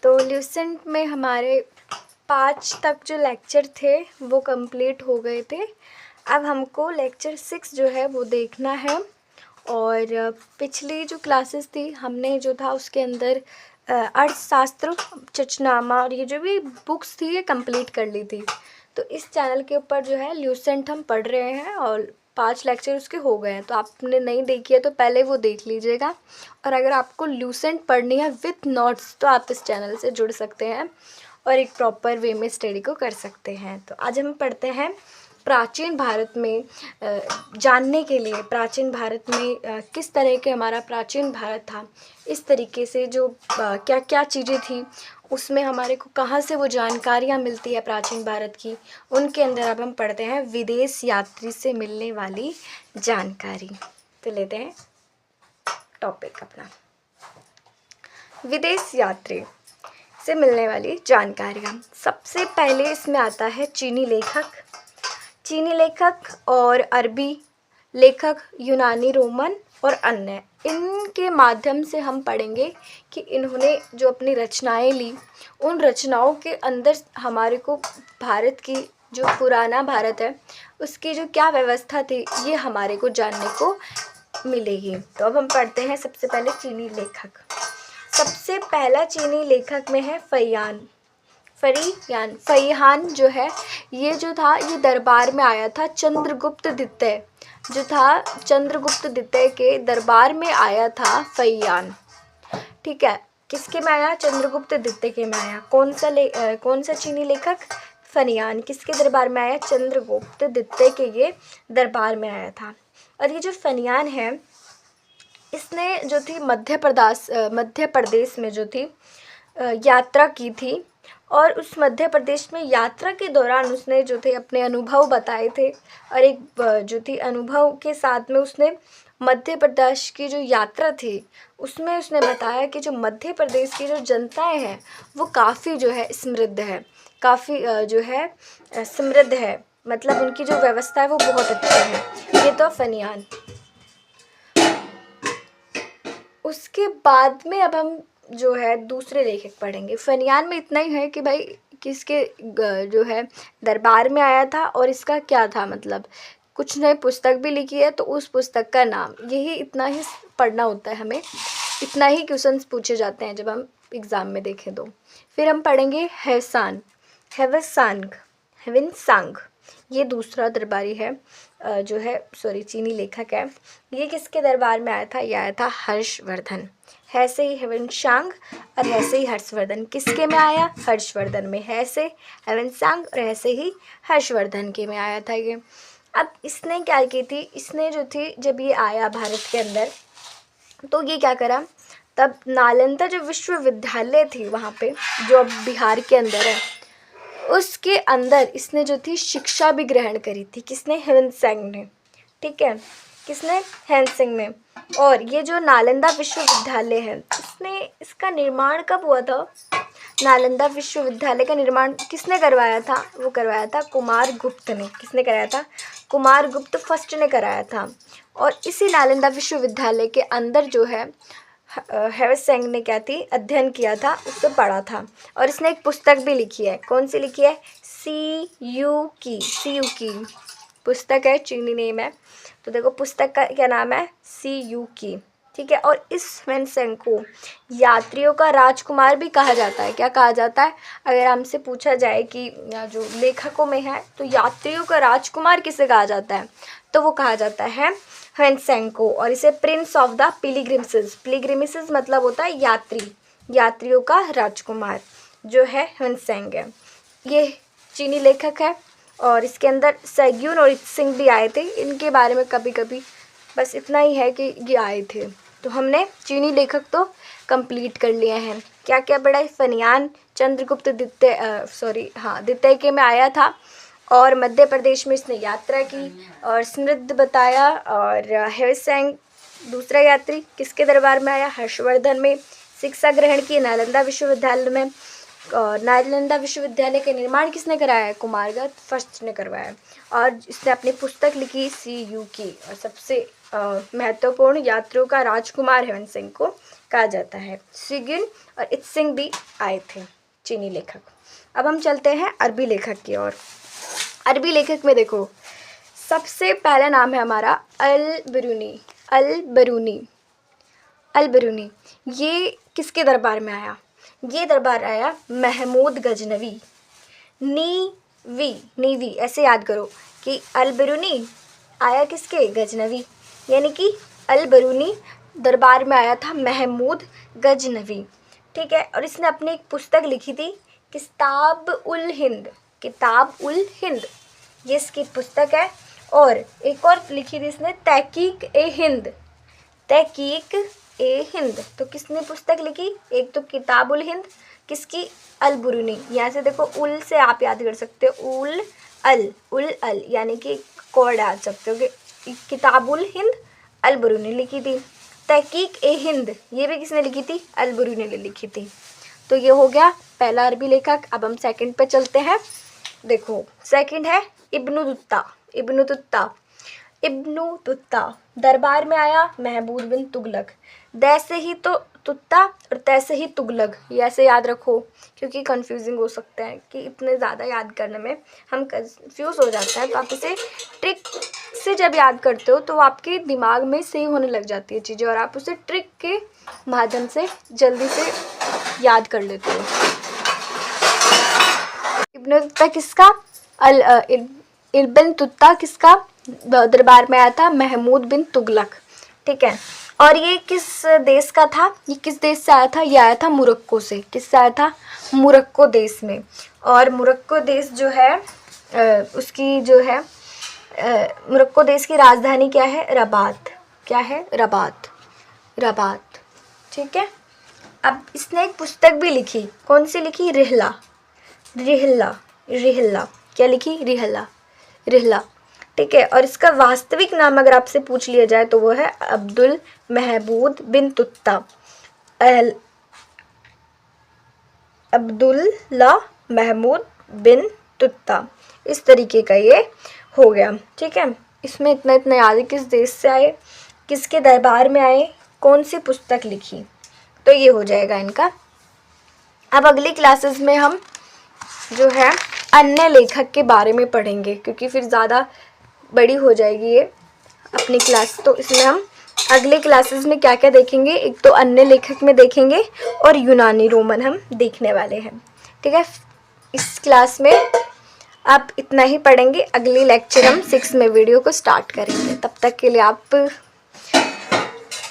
तो ल्यूसेंट में हमारे 5 तक जो लेक्चर थे वो कंप्लीट हो गए थे। अब हमको लेक्चर 6 जो है वो देखना है। और पिछली जो क्लासेस थी हमने जो था उसके अंदर अर्थशास्त्र, चचनामा और ये जो भी बुक्स थी ये कंप्लीट कर ली थी। तो इस चैनल के ऊपर जो है ल्यूसेंट हम पढ़ रहे हैं और 5 लेक्चर उसके हो गए हैं। तो आपने नहीं देखी है तो पहले वो देख लीजिएगा। और अगर आपको ल्यूसेंट पढ़नी है विथ नोट्स तो आप इस चैनल से जुड़ सकते हैं और एक प्रॉपर वे में स्टडी को कर सकते हैं। तो आज हम पढ़ते हैं प्राचीन भारत में जानने के लिए प्राचीन भारत में किस तरह के हमारा प्राचीन भारत था, इस तरीके से जो क्या क्या चीज़ें थी उसमें हमारे को कहाँ से वो जानकारियाँ मिलती है प्राचीन भारत की, उनके अंदर अब हम पढ़ते हैं विदेश यात्री से मिलने वाली जानकारी। तो लेते हैं टॉपिक अपना, विदेश यात्री से मिलने वाली जानकारियाँ। सबसे पहले इसमें आता है चीनी लेखक और अरबी लेखक, यूनानी, रोमन और अन्य। इनके माध्यम से हम पढ़ेंगे कि इन्होंने जो अपनी रचनाएं ली उन रचनाओं के अंदर हमारे को भारत की जो पुराना भारत है उसकी जो क्या व्यवस्था थी ये हमारे को जानने को मिलेगी। तो अब हम पढ़ते हैं सबसे पहले चीनी लेखक। सबसे पहला चीनी लेखक में है फरीहान जो है ये जो था ये दरबार में आया था। चंद्रगुप्त द्वितीय जो था, चंद्रगुप्त द्वितीय के दरबार में आया था फरीहान। ठीक है, किसके में आया? चंद्रगुप्त द्वितीय के में आया। कौन सा चीनी लेखक? फरीहान। किसके दरबार में आया? चंद्रगुप्त द्वितीय के ये दरबार में आया था। और ये जो फरीहान है इसने जो थी मध्य प्रदेश में जो थी यात्रा की थी और उस मध्य प्रदेश में यात्रा के दौरान उसने जो थे अपने अनुभव बताए थे। और एक जो थी अनुभव के साथ में उसने मध्य प्रदेश की जो यात्रा थी उसमें उसने बताया कि जो मध्य प्रदेश की जो जनताएं हैं वो काफ़ी जो है समृद्ध है, काफ़ी जो है समृद्ध है, मतलब उनकी जो व्यवस्था है वो बहुत अच्छी है। ये तो फरीहान। उसके बाद में अब हम जो है दूसरे लेखक पढ़ेंगे। फरीहान में इतना ही है कि भाई किसके जो है दरबार में आया था और इसका क्या था, मतलब कुछ नई पुस्तक भी लिखी है तो उस पुस्तक का नाम, यही इतना ही पढ़ना होता है हमें, इतना ही क्वेश्चंस पूछे जाते हैं जब हम एग्ज़ाम में देखें तो। फिर हम पढ़ेंगे हेवेनसांग, ये दूसरा दरबारी है जो है चीनी लेखक है। ये किसके दरबार में आया था? ये आया था हर्षवर्धन। है से ही हेवेनसांग और है से ही हर्षवर्धन। किसके में आया? हर्षवर्धन में। है से हेवेनसांग और है से ही हर्षवर्धन के में आया था ये। अब इसने क्या की थी, इसने जो थी जब ये आया भारत के अंदर तो ये क्या करा, तब नालंदा जो विश्वविद्यालय थी वहाँ पे जो अब बिहार के अंदर है उसके अंदर इसने जो थी शिक्षा भी ग्रहण करी थी। किसने? हेवेनसांग ने। ठीक है, किसने? हेवेनसांग ने। और ये जो नालंदा विश्वविद्यालय है इसका निर्माण कब हुआ था? नालंदा विश्वविद्यालय का निर्माण किसने करवाया था? वो करवाया था कुमारगुप्त ने। किसने कराया था? कुमारगुप्त फर्स्ट ने कराया था। और इसी नालंदा विश्वविद्यालय के अंदर जो है हेवेनसांग ने क्या थी अध्ययन किया था, उससे पढ़ा था। और इसने एक पुस्तक भी लिखी है। कौन सी लिखी है? सीयू की पुस्तक है, चीनी नेम है। तो देखो पुस्तक का क्या नाम है? सीयू की। ठीक है, और इस हेवेनसांग को यात्रियों का राजकुमार भी कहा जाता है। क्या कहा जाता है? अगर हमसे पूछा जाए कि जो लेखकों में है तो यात्रियों का राजकुमार किसे कहा जाता है, तो वो कहा जाता है हेवेनसांग को। और इसे प्रिंस ऑफ द पिलग्रिमेजेस मतलब होता है यात्रियों का राजकुमार जो है हेवेनसांग है। ये चीनी लेखक है और इसके अंदर सेग्यून और इत्सिंग भी आए थे। इनके बारे में कभी कभी बस इतना ही है कि ये आए थे। तो हमने चीनी लेखक तो कंप्लीट कर लिए हैं। क्या क्या पढ़ा? फरीहान चंद्रगुप्त द्वितीय के में आया था और मध्य प्रदेश में इसने यात्रा की और समृद्ध बताया। और हेवेनसांग दूसरा यात्री किसके दरबार में आया? हर्षवर्धन में। शिक्षा ग्रहण की नालंदा विश्वविद्यालय में। और नालंदा विश्वविद्यालय का निर्माण किसने कराया है? कुमारगुप्त फर्स्ट ने करवाया। और इसने अपनी पुस्तक लिखी सीयू की। और सबसे महत्वपूर्ण यात्रियों का राजकुमार हेवेनसांग को कहा जाता है। स्विगुन और इत्सिंग भी आए थे चीनी लेखक। अब हम चलते हैं अरबी लेखक की ओर। अरबी लेखक में देखो, सबसे पहला नाम है हमारा अल-बिरूनी। अल-बिरूनी, अल-बिरूनी ये किसके दरबार में आया? ये दरबार आया महमूद गजनवी। नीवी ऐसे याद करो कि अल-बिरूनी आया किसके? गजनवी, यानी कि अल-बिरूनी दरबार में आया था महमूद गजनवी, ठीक है। और इसने अपनी एक पुस्तक लिखी थी किताब-उल-हिंद। किताब-उल-हिंद ये इसकी पुस्तक है। और एक और लिखी थी इसने तहकीक-ए-हिंद। तहकीक-ए-हिंद, तो किसने पुस्तक लिखी? एक तो किताब-उल-हिंद, किसकी? अल-बिरूनी। यहाँ से देखो उल से आप याद कर सकते हो, उल अल यानी कि कोड डाल सकते हो कि किताब-उल-हिंद अल-बिरूनी लिखी थी। तहकीक-ए-हिंद ये भी किसने लिखी थी? अल-बिरूनी ने लिखी थी। तो ये हो गया पहला अरबी लेखक। अब हम सेकंड पे चलते हैं। देखो सेकंड है इब्न तुत्ता। इब्न तुत्ता दरबार में आया महमूद बिन तुगलक। दैसे ही तो तुत्ता और तैसे ही तुगलक, ये ऐसे याद रखो क्योंकि कंफ्यूजिंग हो सकता है कि इतने ज़्यादा याद करने में हम कंफ्यूज हो जाते हैं। तो आप इसे ट्रिक से जब याद करते हो तो आपके दिमाग में सही होने लग जाती है चीज़ें और आप उसे ट्रिक के माध्यम से जल्दी से याद कर लेते हो। इब्न तुत्ता किसका? इब्न तुत्ता किसका दरबार में आया था? महमूद बिन तुगलक, ठीक है। और ये किस देश का था? ये किस देश से आया था? ये आया था मोरक्को से। किससे आया था? मोरक्को देश में। और मोरक्को देश जो है उसकी जो है मोरक्को देश की राजधानी क्या है? रबात। क्या है? रबात, ठीक है। अब इसने एक पुस्तक भी लिखी। कौन सी लिखी? रिहला। क्या लिखी? रिहला, ठीक है। और इसका वास्तविक नाम अगर आपसे पूछ लिया जाए तो वो है अब्दुल महमूद बिन तुत्ता। अब्दुल्ला महमूद बिन तुत्ता, इस तरीके का ये हो गया, ठीक है। इसमें इतना याद है किस देश से आए, किसके दरबार में आए, कौन सी पुस्तक लिखी, तो ये हो जाएगा इनका। अब अगली क्लासेस में हम जो है अन्य लेखक के बारे में पढ़ेंगे क्योंकि फिर ज़्यादा बड़ी हो जाएगी ये अपनी क्लास। तो इसमें हम अगले क्लासेस में क्या क्या देखेंगे, एक तो अन्य लेखक में देखेंगे और यूनानी रोमन हम देखने वाले हैं, ठीक है। इस क्लास में आप इतना ही पढ़ेंगे। अगली लेक्चर हम 6 में वीडियो को स्टार्ट करेंगे। तब तक के लिए आप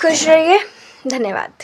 खुश रहिए। धन्यवाद।